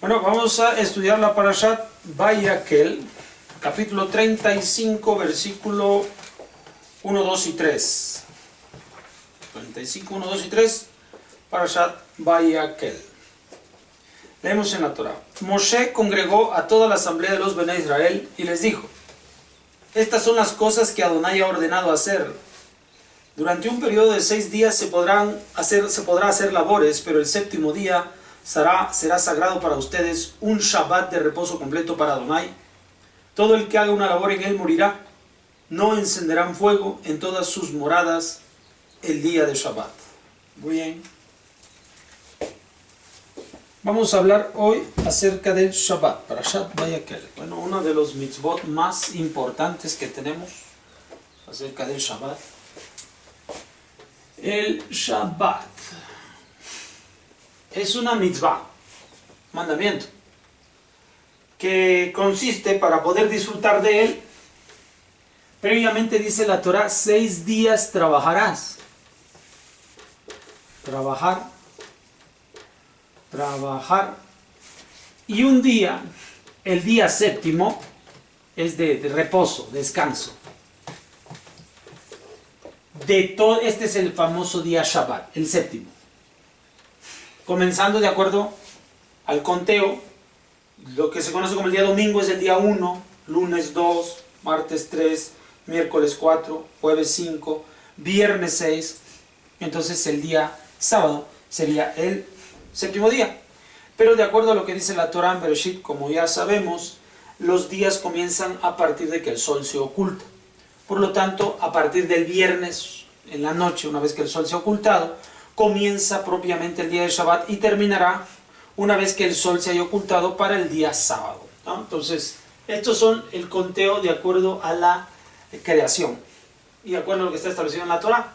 Bueno, vamos a estudiar la Parashat Vayakhel, capítulo 35, versículo 1, 2 y 3. 35, 1, 2 y 3, Parashat Vayakhel. Leemos en la Torah. Moshe congregó a toda la asamblea de los Bnei Israel y les dijo: estas son las cosas que Adonai ha ordenado hacer. Durante un periodo de 6 días se podrá hacer labores, pero el séptimo día será sagrado para ustedes, un Shabbat de reposo completo para Adonai. Todo el que haga una labor en él morirá. No encenderán fuego en todas sus moradas el día de Shabbat. Muy bien. Vamos a hablar hoy acerca del Shabbat, Parashat Vayakhel. Bueno, uno de los mitzvot más importantes que tenemos acerca del Shabbat. El Shabbat es una mitzvah, mandamiento, que consiste, para poder disfrutar de él, previamente dice la Torah, 6 días trabajarás. Trabajar. Y un día, el día séptimo, es de reposo, descanso. Este es el famoso día Shabbat, el séptimo. Comenzando de acuerdo al conteo, lo que se conoce como el día domingo es el día 1, lunes 2, martes 3, miércoles 4, jueves 5, viernes 6. Entonces el día sábado sería el séptimo día. Pero de acuerdo a lo que dice la Torah en Bereshit, como ya sabemos, los días comienzan a partir de que el sol se oculta. Por lo tanto, a partir del viernes en la noche, una vez que el sol se ha ocultado, comienza propiamente el día de Shabbat y terminará una vez que el sol se haya ocultado para el día sábado, ¿no? Entonces, estos son el conteo de acuerdo a la creación y de acuerdo a lo que está establecido en la Torah.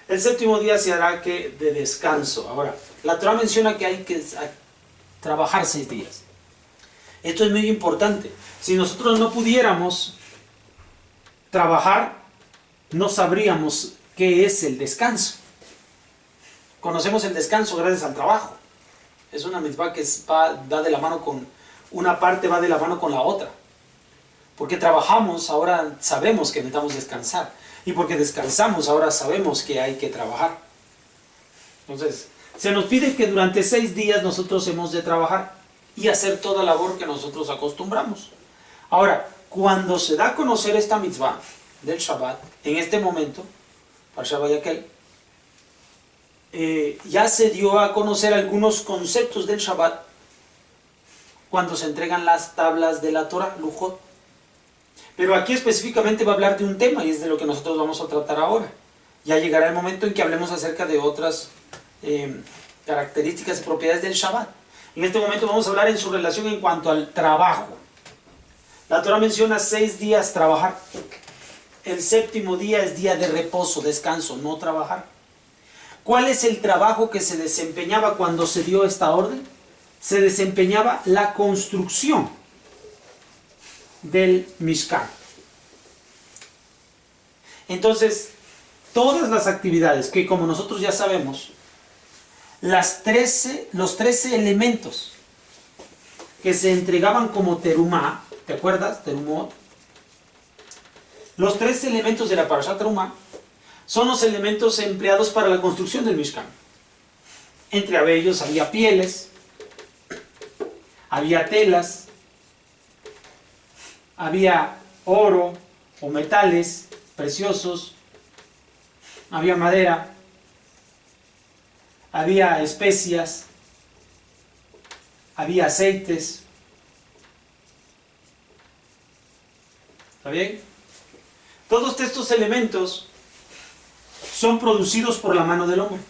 El séptimo día se hará de descanso. Ahora, la Torah menciona que hay que trabajar 6 días. Esto es muy importante. Si nosotros no pudiéramos trabajar, no sabríamos qué es el descanso. Conocemos el descanso gracias al trabajo. Es una mitzvah que va de la mano con una parte, va de la mano con la otra. Porque trabajamos, ahora sabemos que necesitamos descansar. Y porque descansamos, ahora sabemos que hay que trabajar. Entonces, se nos pide que durante 6 días nosotros hemos de trabajar y hacer toda labor que nosotros acostumbramos. Ahora, cuando se da a conocer esta mitzvah del Shabbat, en este momento, Parashat Vayakhel, ya se dio a conocer algunos conceptos del Shabbat cuando se entregan las tablas de la Torah, Lujot. Pero aquí específicamente va a hablar de un tema y es de lo que nosotros vamos a tratar ahora. Ya llegará el momento en que hablemos acerca de otras características y propiedades del Shabbat. En este momento vamos a hablar en su relación en cuanto al trabajo. La Torah menciona 6 días trabajar. El séptimo día es día de reposo, descanso, no trabajar. ¿Cuál es el trabajo que se desempeñaba cuando se dio esta orden? Se desempeñaba la construcción del Mishkan. Entonces, todas las actividades que, como nosotros ya sabemos, los 13 elementos que se entregaban como terumá, ¿te acuerdas? Terumot. Los 13 elementos de la Parashat Terumá son los elementos empleados para la construcción del Mishkan. Entre ellos había pieles, había telas, había oro o metales preciosos, había madera, había especias, había aceites. ¿Está bien? Todos estos elementos son producidos por la mano del hombre.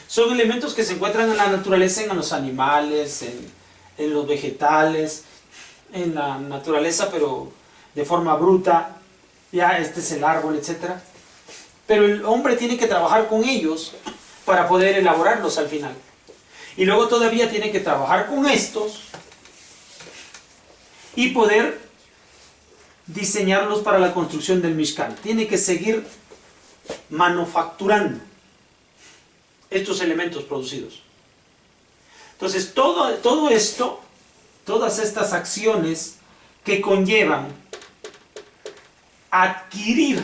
Son elementos que se encuentran en la naturaleza, en los animales, en los vegetales, en la naturaleza, pero de forma bruta. Ya este es el árbol, etc. Pero el hombre tiene que trabajar con ellos para poder elaborarlos al final. Y luego todavía tiene que trabajar con estos y poder diseñarlos para la construcción del Mishkan. Tiene que seguir manufacturando estos elementos producidos. Entonces, todo esto, todas estas acciones que conllevan adquirir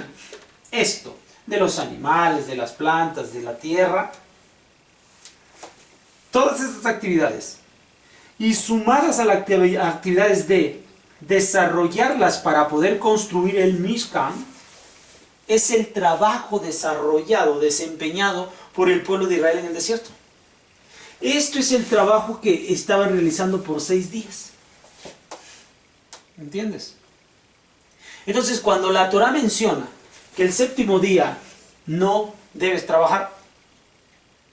esto de los animales, de las plantas, de la tierra, todas estas actividades, y sumadas a las actividades de desarrollarlas para poder construir el Mishkan, es el trabajo desarrollado, desempeñado por el pueblo de Israel en el desierto. Esto es el trabajo que estaban realizando por 6 días. ¿Entiendes? Entonces, cuando la Torah menciona que el séptimo día no debes trabajar,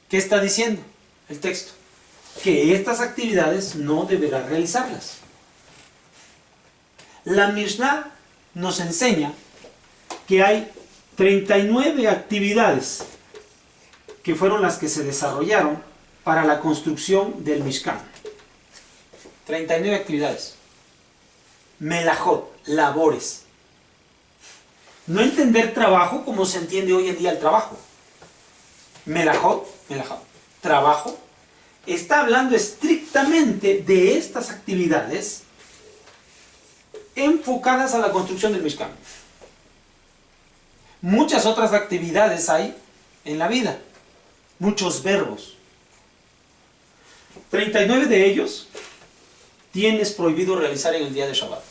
¿qué está diciendo el texto? Que estas actividades no deberás realizarlas. La Mishnah nos enseña que hay 39 actividades que fueron las que se desarrollaron para la construcción del Mishkan. 39 actividades. Melajot, labores. No entender trabajo como se entiende hoy en día el trabajo. Melajot, trabajo, está hablando estrictamente de estas actividades enfocadas a la construcción del Mishkan. Muchas otras actividades hay en la vida, muchos verbos. 39 de ellos tienes prohibido realizar en el día de Shabbat,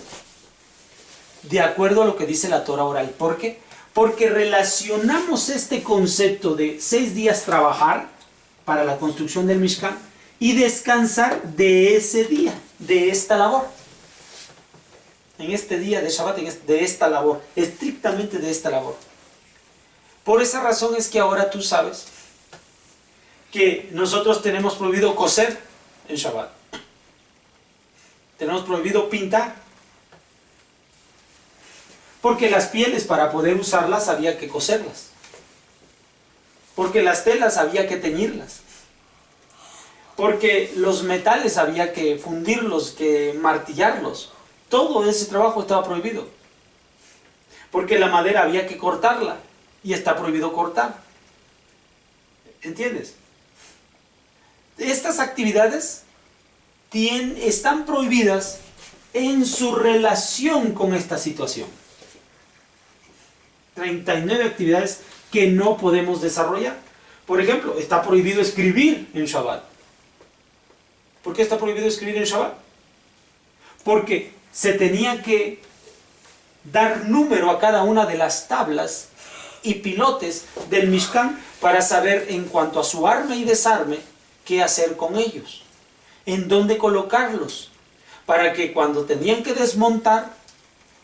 de acuerdo a lo que dice la Torah oral. ¿Por qué? Porque relacionamos este concepto de 6 días trabajar para la construcción del Mishkan y descansar de ese día, de esta labor. En este día de Shabbat, de esta labor, estrictamente de esta labor. Por esa razón es que ahora tú sabes que nosotros tenemos prohibido coser en Shabbat. Tenemos prohibido pintar. Porque las pieles, para poder usarlas, había que coserlas. Porque las telas había que teñirlas. Porque los metales había que fundirlos, que martillarlos. Todo ese trabajo estaba prohibido. Porque la madera había que cortarla y está prohibido cortar. ¿Entiendes? Estas actividades están prohibidas en su relación con esta situación. 39 actividades que no podemos desarrollar. Por ejemplo, está prohibido escribir en Shabbat. ¿Por qué está prohibido escribir en Shabbat? Porque se tenía que dar número a cada una de las tablas y pilotes del Mishkan para saber en cuanto a su arme y desarme qué hacer con ellos, en dónde colocarlos, para que cuando tenían que desmontar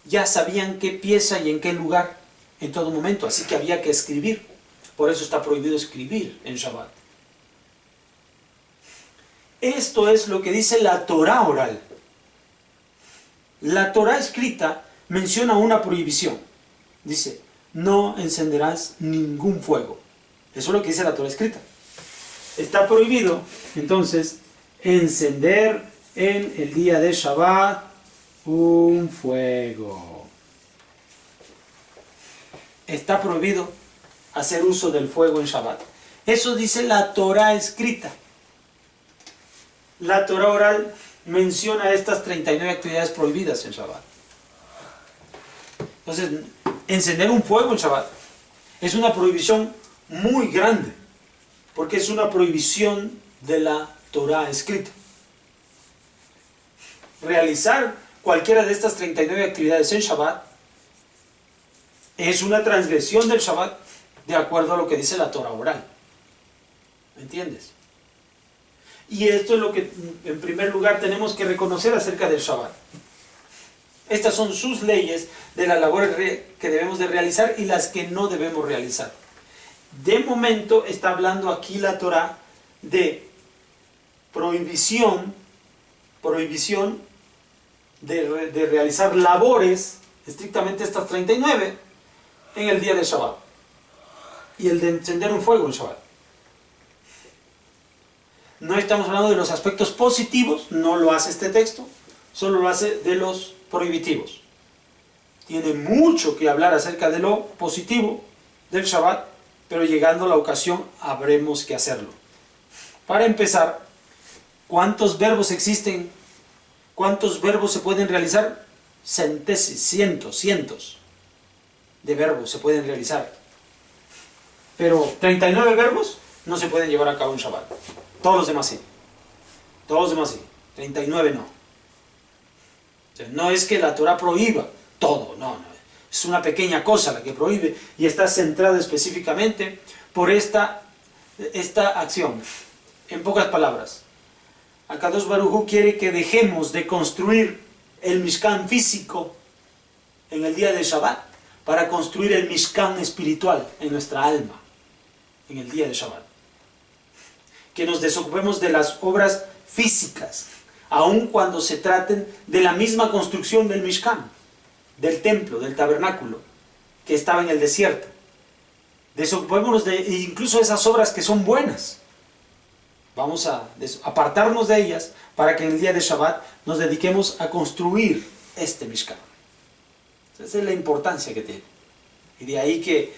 ya sabían qué pieza y en qué lugar en todo momento. Así que había que escribir. Por eso está prohibido escribir en Shabbat. Esto es lo que dice la Torah oral. La Torah escrita menciona una prohibición. Dice, no encenderás ningún fuego. Eso es lo que dice la Torah escrita. Está prohibido, entonces, encender en el día de Shabbat un fuego. Está prohibido hacer uso del fuego en Shabbat. Eso dice la Torah escrita. La Torah oral menciona estas 39 actividades prohibidas en Shabbat. Entonces, encender un fuego en Shabbat es una prohibición muy grande, porque es una prohibición de la Torah escrita. Realizar cualquiera de estas 39 actividades en Shabbat es una transgresión del Shabbat de acuerdo a lo que dice la Torah oral. ¿Me entiendes? Y esto es lo que en primer lugar tenemos que reconocer acerca del Shabbat. Estas son sus leyes de las labores que debemos de realizar y las que no debemos realizar. De momento está hablando aquí la Torah de prohibición de realizar labores, estrictamente estas 39, en el día de Shabbat. Y el de encender un fuego en Shabbat. No estamos hablando de los aspectos positivos, no lo hace este texto, solo lo hace de los prohibitivos. Tiene mucho que hablar acerca de lo positivo del Shabbat, pero llegando la ocasión habremos que hacerlo. Para empezar, ¿Cuántos verbos existen? ¿Cuántos verbos se pueden realizar? Cientos de verbos se pueden realizar. Pero 39 verbos no se pueden llevar a cabo en Shabbat. Todos los demás sí. Todos los demás sí. 39 no. O sea, no es que la Torah prohíba todo, no. Es una pequeña cosa la que prohíbe y está centrada específicamente por esta acción. En pocas palabras, Akadosh Baruj Hu quiere que dejemos de construir el Mishkan físico en el día de Shabbat para construir el Mishkan espiritual en nuestra alma en el día de Shabbat. Que nos desocupemos de las obras físicas, aun cuando se traten de la misma construcción del Mishkan, del templo, del tabernáculo, que estaba en el desierto. Desocupémonos de incluso esas obras que son buenas. Vamos a apartarnos de ellas para que en el día de Shabbat nos dediquemos a construir este Mishkan. Esa es la importancia que tiene. Y de ahí que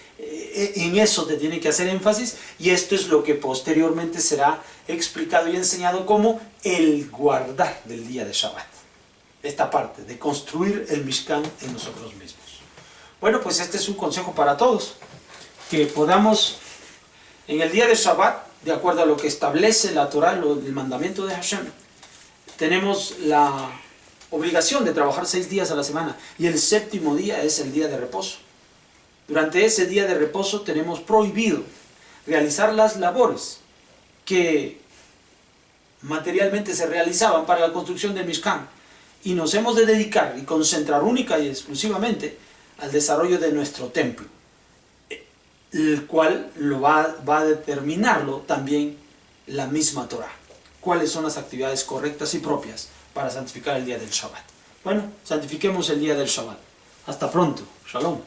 en eso te tiene que hacer énfasis, y esto es lo que posteriormente será explicado y enseñado como el guardar del día de Shabbat. Esta parte de construir el Mishkan en nosotros mismos. Bueno, pues este es un consejo para todos, que podamos en el día de Shabbat, de acuerdo a lo que establece la Torah, el mandamiento de Hashem, tenemos la obligación de trabajar 6 días a la semana, y el 7º día es el día de reposo. Durante ese día de reposo tenemos prohibido realizar las labores que materialmente se realizaban para la construcción del Mishkan, y nos hemos de dedicar y concentrar única y exclusivamente al desarrollo de nuestro templo, el cual va a determinarlo también la misma Torah. ¿Cuáles son las actividades correctas y propias para santificar el día del Shabbat? Bueno, santifiquemos el día del Shabbat. Hasta pronto. Shalom.